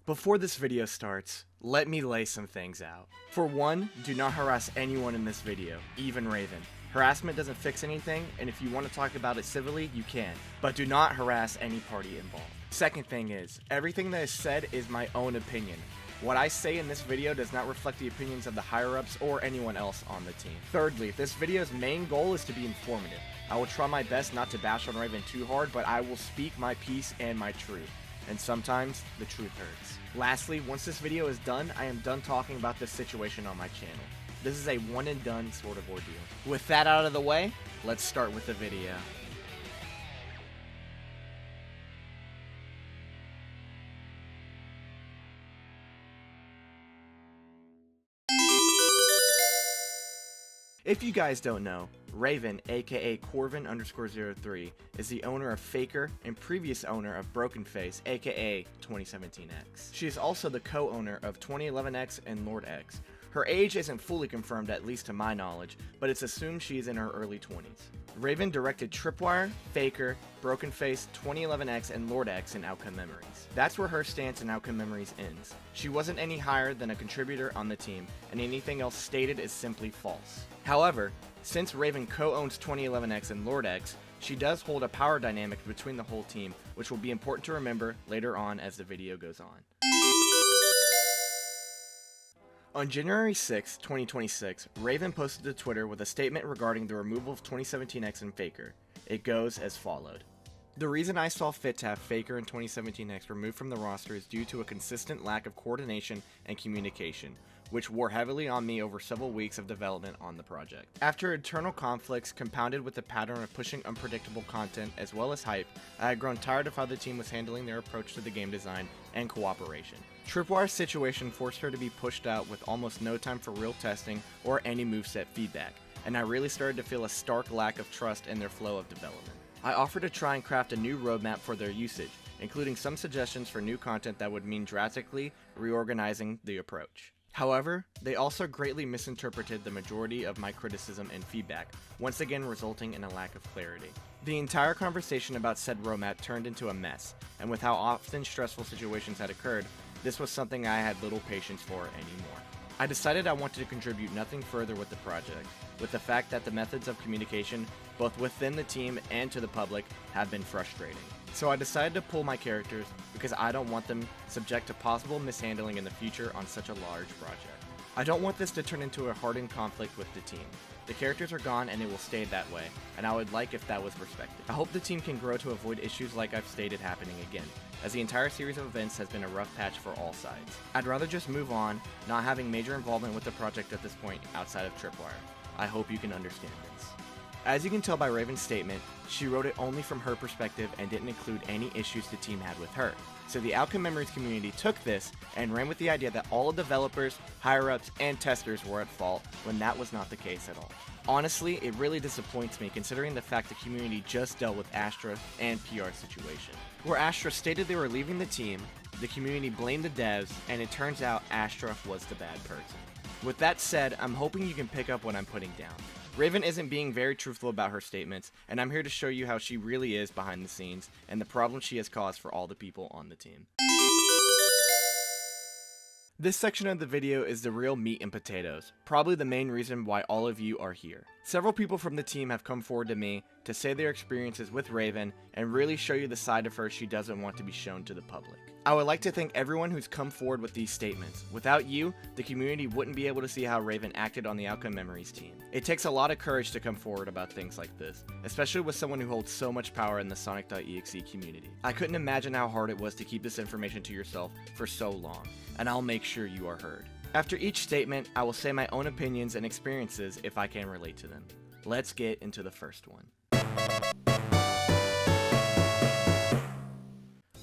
Before this video starts, let me lay some things out. For one, do not harass anyone in this video, even Raven. Harassment doesn't fix anything, and if you want to talk about it civilly, you can, but do not harass any party involved. Second thing is, everything that is said is my own opinion. What I say in this video does not reflect the opinions of the higher-ups or anyone else on the team. Thirdly, this video's main goal is to be informative. I will try my best not to bash on Raven too hard, but I will speak my piece and my truth. And sometimes, the truth hurts. Lastly, once this video is done, I am done talking about this situation on my channel. This is a one and done sort of ordeal. With that out of the way, let's start with the video. If you guys don't know, Raven, aka Corvin_03, is the owner of Faker and previous owner of Broken Face, aka 2017X. She is also the co-owner of 2011X and Lord X. Her age isn't fully confirmed, at least to my knowledge, but it's assumed she is in her early 20s. Raven directed Tripwire, Faker, Broken Face, 2011X, and Lord X in Outcome Memories. That's where her stance in Outcome Memories ends. She wasn't any higher than a contributor on the team, and anything else stated is simply false. However, since Raven co-owns 2011X and Lord X, she does hold a power dynamic between the whole team, which will be important to remember later on as the video goes on. On January 6, 2026, Raven posted to Twitter with a statement regarding the removal of 2017X and Faker. It goes as followed. The reason I saw fit to have Faker and 2017X removed from the roster is due to a consistent lack of coordination and communication, which wore heavily on me over several weeks of development on the project. After internal conflicts compounded with the pattern of pushing unpredictable content as well as hype, I had grown tired of how the team was handling their approach to the game design and cooperation. Tripwire's situation forced her to be pushed out with almost no time for real testing or any moveset feedback, and I really started to feel a stark lack of trust in their flow of development. I offered to try and craft a new roadmap for their usage, including some suggestions for new content that would mean drastically reorganizing the approach. However, they also greatly misinterpreted the majority of my criticism and feedback, once again resulting in a lack of clarity. The entire conversation about said roadmap turned into a mess, and with how often stressful situations had occurred, this was something I had little patience for anymore. I decided I wanted to contribute nothing further with the project, with the fact that the methods of communication, both within the team and to the public, have been frustrating. So I decided to pull my characters because I don't want them subject to possible mishandling in the future on such a large project. I don't want this to turn into a hardened conflict with the team. The characters are gone and it will stay that way, and I would like if that was respected. I hope the team can grow to avoid issues like I've stated happening again, as the entire series of events has been a rough patch for all sides. I'd rather just move on, not having major involvement with the project at this point outside of Tripwire. I hope you can understand this. As you can tell by Raven's statement, she wrote it only from her perspective and didn't include any issues the team had with her. So the Outcome Memories community took this and ran with the idea that all developers, higher-ups, and testers were at fault when that was not the case at all. Honestly, it really disappoints me considering the fact the community just dealt with Astra and PR situation. Where Astra stated they were leaving the team, the community blamed the devs, and it turns out Astra was the bad person. With that said, I'm hoping you can pick up what I'm putting down. Raven isn't being very truthful about her statements, and I'm here to show you how she really is behind the scenes and the problems she has caused for all the people on the team. This section of the video is the real meat and potatoes, probably the main reason why all of you are here. Several people from the team have come forward to me to say their experiences with Raven and really show you the side of her she doesn't want to be shown to the public. I would like to thank everyone who's come forward with these statements. Without you, the community wouldn't be able to see how Raven acted on the Outcome Memories team. It takes a lot of courage to come forward about things like this, especially with someone who holds so much power in the Sonic.exe community. I couldn't imagine how hard it was to keep this information to yourself for so long, and I'll make sure you are heard. After each statement, I will say my own opinions and experiences if I can relate to them. Let's get into the first one.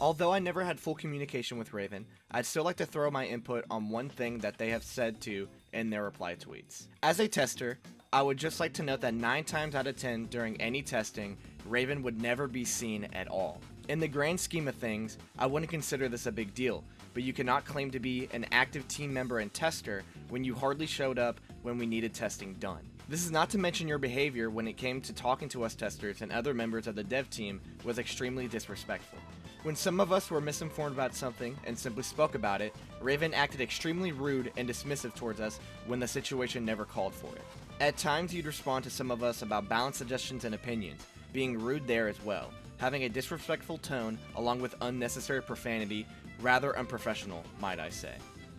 Although I never had full communication with Raven, I'd still like to throw my input on one thing that they have said to in their reply tweets. As a tester, I would just like to note that 9 times out of 10 during any testing, Raven would never be seen at all. In the grand scheme of things, I wouldn't consider this a big deal, but you cannot claim to be an active team member and tester when you hardly showed up when we needed testing done. This is not to mention your behavior when it came to talking to us testers and other members of the dev team was extremely disrespectful. When some of us were misinformed about something and simply spoke about it, Raven acted extremely rude and dismissive towards us when the situation never called for it. At times you'd respond to some of us about balanced suggestions and opinions, being rude there as well, having a disrespectful tone along with unnecessary profanity, rather unprofessional, might I say.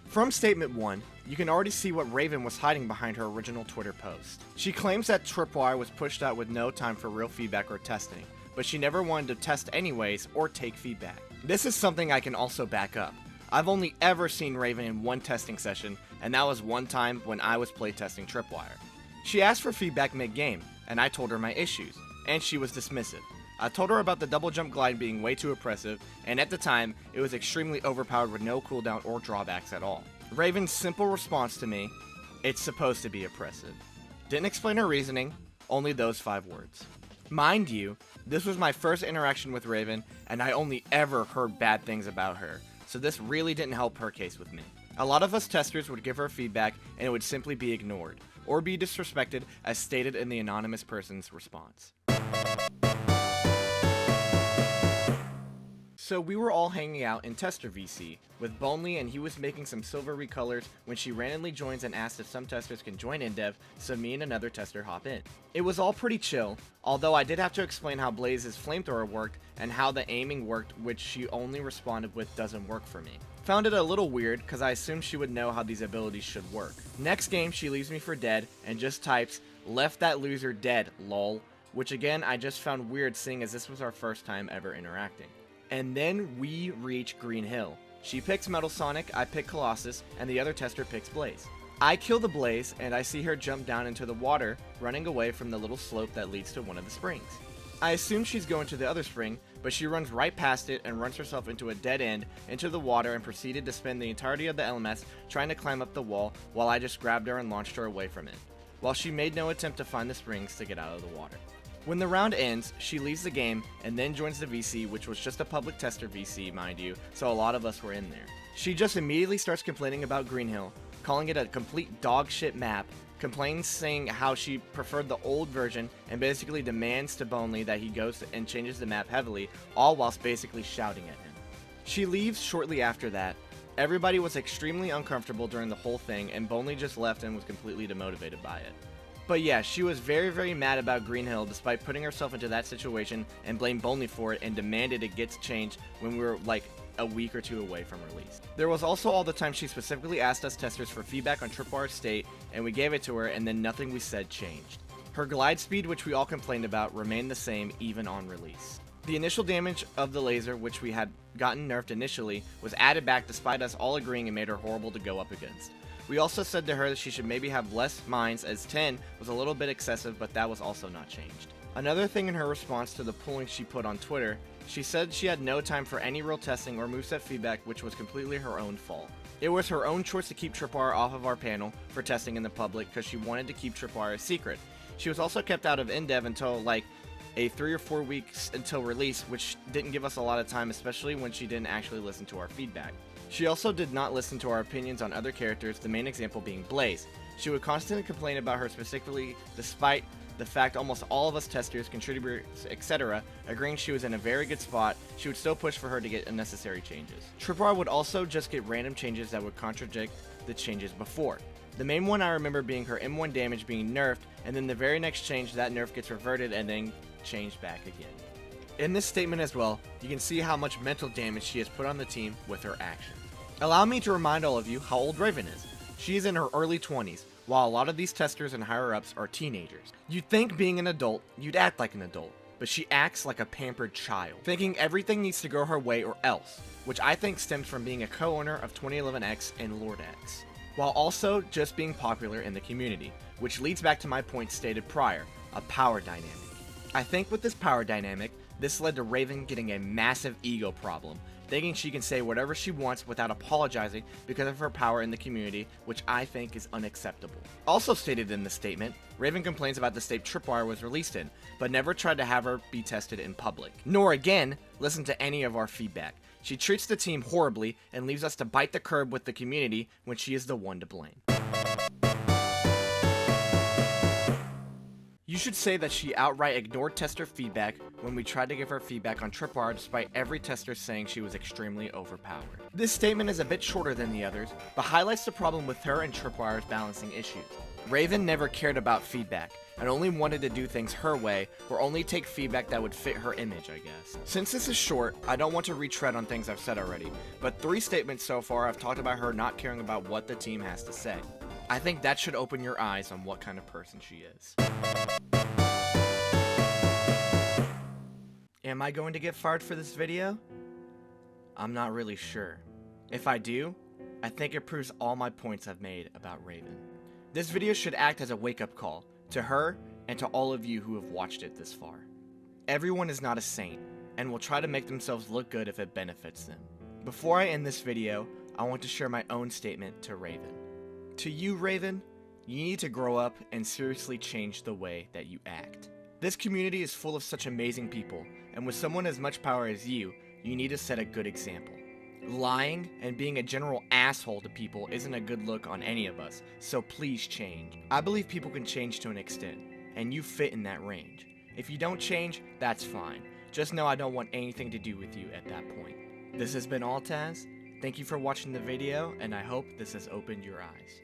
From statement 1, you can already see what Raven was hiding behind her original Twitter post. She claims that Tripwire was pushed out with no time for real feedback or testing, but she never wanted to test anyways or take feedback. This is something I can also back up. I've only ever seen Raven in one testing session, and that was one time when I was playtesting Tripwire. She asked for feedback mid-game, and I told her my issues, and she was dismissive. I told her about the double jump glide being way too oppressive, and at the time, it was extremely overpowered with no cooldown or drawbacks at all. Raven's simple response to me, "It's supposed to be oppressive." Didn't explain her reasoning, only those 5 words. Mind you, this was my first interaction with Raven, and I only ever heard bad things about her, so this really didn't help her case with me. A lot of us testers would give her feedback, and it would simply be ignored, or be disrespected as stated in the anonymous person's response. So we were all hanging out in Tester VC with Bonely, and he was making some silver recolors when she randomly joins and asks if some testers can join in dev, so me and another tester hop in. It was all pretty chill, although I did have to explain how Blaze's flamethrower worked and how the aiming worked, which she only responded with "doesn't work for me." Found it a little weird because I assumed she would know how these abilities should work. Next game she leaves me for dead and just types, "Left that loser dead, lol," which again I just found weird seeing as this was our first time ever interacting. And then we reach Green Hill. She picks Metal Sonic, I pick Colossus, and the other tester picks Blaze. I kill the Blaze, and I see her jump down into the water, running away from the little slope that leads to one of the springs. I assume she's going to the other spring, but she runs right past it and runs herself into a dead end into the water and proceeded to spend the entirety of the LMS trying to climb up the wall while I just grabbed her and launched her away from it, while she made no attempt to find the springs to get out of the water. When the round ends, she leaves the game and then joins the VC, which was just a public tester VC, mind you, so a lot of us were in there. She just immediately starts complaining about Green Hill, calling it a complete dog shit map, complains saying how she preferred the old version, and basically demands to Bonely that he goes and changes the map heavily, all whilst basically shouting at him. She leaves shortly after that. Everybody was extremely uncomfortable during the whole thing, and Bonely just left and was completely demotivated by it. But yeah, she was very mad about Green Hill despite putting herself into that situation and blamed Bonely for it and demanded it gets changed when we were like a week or 2 away from release. There was also all the time she specifically asked us testers for feedback on Tripwire's state, and we gave it to her, and then nothing we said changed. Her glide speed, which we all complained about, remained the same even on release. The initial damage of the laser, which we had gotten nerfed initially, was added back despite us all agreeing it made her horrible to go up against. We also said to her that she should maybe have less mines, as 10 was a little bit excessive, but that was also not changed. Another thing in her response to the polling she put on Twitter, she said she had no time for any real testing or moveset feedback, which was completely her own fault. It was her own choice to keep Tripwire off of our panel for testing in the public because she wanted to keep Tripwire a secret. She was also kept out of in-dev until like a 3 or 4 weeks until release, which didn't give us a lot of time, especially when she didn't actually listen to our feedback. She also did not listen to our opinions on other characters, the main example being Blaze. She would constantly complain about her specifically, despite the fact almost all of us testers, contributors, etc. agreeing she was in a very good spot. She would still push for her to get unnecessary changes. Tripwire would also just get random changes that would contradict the changes before. The main one I remember being her M1 damage being nerfed, and then the very next change that nerf gets reverted and then changed back again. In this statement as well, you can see how much mental damage she has put on the team with her actions. Allow me to remind all of you how old Raven is. She is in her early 20s, while a lot of these testers and higher-ups are teenagers. You'd think being an adult, you'd act like an adult, but she acts like a pampered child, thinking everything needs to go her way or else, which I think stems from being a co-owner of 2011X and Lord X, while also just being popular in the community, which leads back to my point stated prior, a power dynamic. I think with this power dynamic, this led to Raven getting a massive ego problem, thinking she can say whatever she wants without apologizing because of her power in the community, which I think is unacceptable. Also stated in the statement, Raven complains about the state Tripwire was released in, but never tried to have her be tested in public. Nor again, listen to any of our feedback. She treats the team horribly and leaves us to bite the curb with the community when she is the one to blame. You should say that she outright ignored tester feedback when we tried to give her feedback on Tripwire despite every tester saying she was extremely overpowered. This statement is a bit shorter than the others, but highlights the problem with her and Tripwire's balancing issues. Raven never cared about feedback, and only wanted to do things her way, or only take feedback that would fit her image, I guess. Since this is short, I don't want to retread on things I've said already, but 3 statements so far I've talked about her not caring about what the team has to say. I think that should open your eyes on what kind of person she is. Am I going to get fired for this video? I'm not really sure. If I do, I think it proves all my points I've made about Raven. This video should act as a wake-up call to her and to all of you who have watched it this far. Everyone is not a saint, and will try to make themselves look good if it benefits them. Before I end this video, I want to share my own statement to Raven. To you, Raven, you need to grow up and seriously change the way that you act. This community is full of such amazing people, and with someone as much power as you need to set a good example. Lying and being a general asshole to people isn't a good look on any of us, so please change. I believe people can change to an extent, and you fit in that range. If you don't change, that's fine. Just know I don't want anything to do with you at that point. This has been Altaz. Thank you for watching the video, and I hope this has opened your eyes.